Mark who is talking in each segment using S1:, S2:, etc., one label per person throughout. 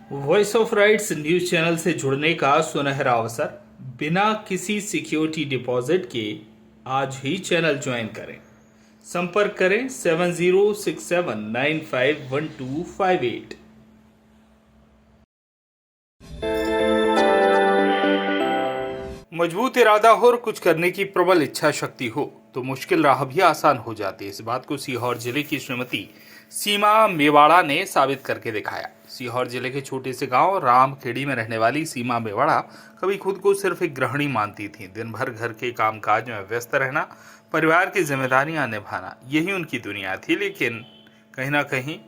S1: Voice of rights news channel से जुड़ने का सुनहरा अवसर। बिना किसी सिक्योरिटी डिपॉजिट के आज ही चैनल ज्वाइन करें। संपर्क करें 7067951258। मजबूत इरादा हो और कुछ करने की प्रबल इच्छा शक्ति हो तो मुश्किल राह भी आसान हो जाती है। इस बात को सीहोर जिले की श्रीमती सीमा मेवाड़ा ने साबित करके दिखाया। सीहोर जिले के छोटे से गांव रामखेड़ी में रहने वाली सीमा मेवाड़ा कभी खुद को सिर्फ एक गृहिणी मानती थी। दिन भर घर के कामकाज में व्यस्त रहना, परिवार की जिम्मेदारियां निभाना, यही उनकी दुनिया थी। लेकिन कहीं ना कहीं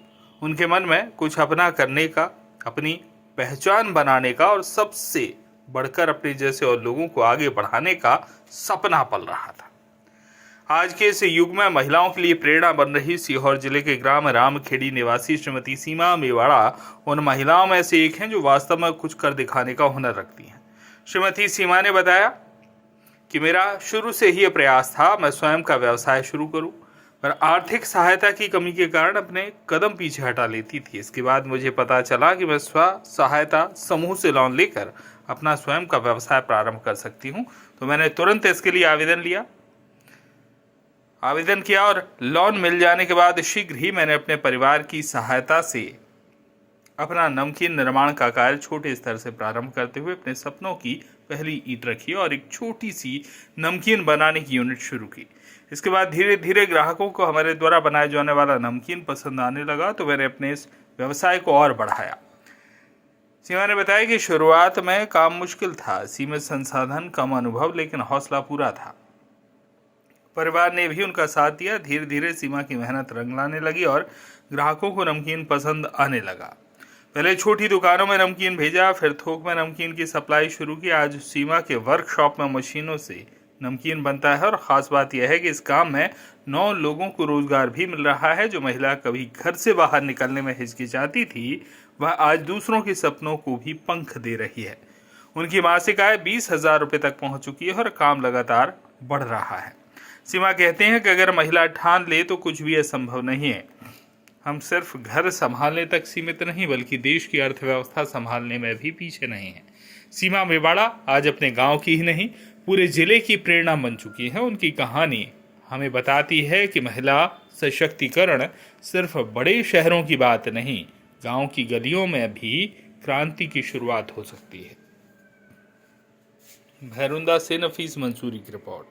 S1: उनके मन में कुछ अपना करने का, अपनी पहचान बनाने का और सबसे बढ़कर अपने जैसे और लोगों को आगे बढ़ाने का सपना पल रहा था। आज के इस युग में महिलाओं के लिए प्रेरणा बन रही सीहोर जिले के ग्राम रामखेड़ी निवासी श्रीमती सीमा मेवाड़ा उन महिलाओं में से एक हैं जो वास्तव में कुछ कर दिखाने का हुनर रखती हैं। श्रीमती सीमा ने बताया कि मेरा शुरू से ही यह प्रयास था मैं स्वयं का व्यवसाय शुरू करूं, पर आर्थिक सहायता की कमी के कारण अपने कदम पीछे हटा लेती थी। इसके बाद मुझे पता चला कि मैं स्व सहायता समूह से लोन लेकर अपना स्वयं का व्यवसाय प्रारंभ कर सकती हूं, तो मैंने तुरंत इसके लिए आवेदन किया और लोन मिल जाने के बाद शीघ्र ही मैंने अपने परिवार की सहायता से अपना नमकीन निर्माण का कार्य छोटे स्तर से प्रारंभ करते हुए अपने सपनों की पहली ईंट रखी और एक छोटी सी नमकीन बनाने की यूनिट शुरू की। इसके बाद धीरे धीरे ग्राहकों को हमारे द्वारा बनाए जाने वाला नमकीन पसंद आने लगा, तो मैंने अपने इस व्यवसाय को और बढ़ाया। सीमा ने बताया कि शुरुआत में काम मुश्किल था, सीमित संसाधन, कम अनुभव, लेकिन हौसला पूरा था। परिवार ने भी उनका साथ दिया। धीरे धीरे सीमा की मेहनत रंग लाने लगी और ग्राहकों को नमकीन पसंद आने लगा। पहले छोटी दुकानों में नमकीन भेजा, फिर थोक में नमकीन की सप्लाई शुरू की। आज सीमा के वर्कशॉप में मशीनों से नमकीन बनता है और ख़ास बात यह है कि इस काम में 9 लोगों को रोजगार भी मिल रहा है। जो महिला कभी घर से बाहर निकलने में हिचकिचाती थी, वह आज दूसरों के सपनों को भी पंख दे रही है। उनकी मासिक आय 20,000 रुपये तक पहुंच चुकी है और काम लगातार बढ़ रहा है। सीमा कहते हैं कि अगर महिला ठान ले तो कुछ भी असंभव नहीं है। हम सिर्फ घर संभालने तक सीमित नहीं, बल्कि देश की अर्थव्यवस्था संभालने में भी पीछे नहीं है। सीमा मेवाड़ा आज अपने गांव की ही नहीं, पूरे जिले की प्रेरणा बन चुकी है। उनकी कहानी हमें बताती है कि महिला सशक्तिकरण सिर्फ बड़े शहरों की बात नहीं, गांव की गलियों में भी क्रांति की शुरुआत हो सकती है। भैरुंदा से नफीस मंसूरी की रिपोर्ट।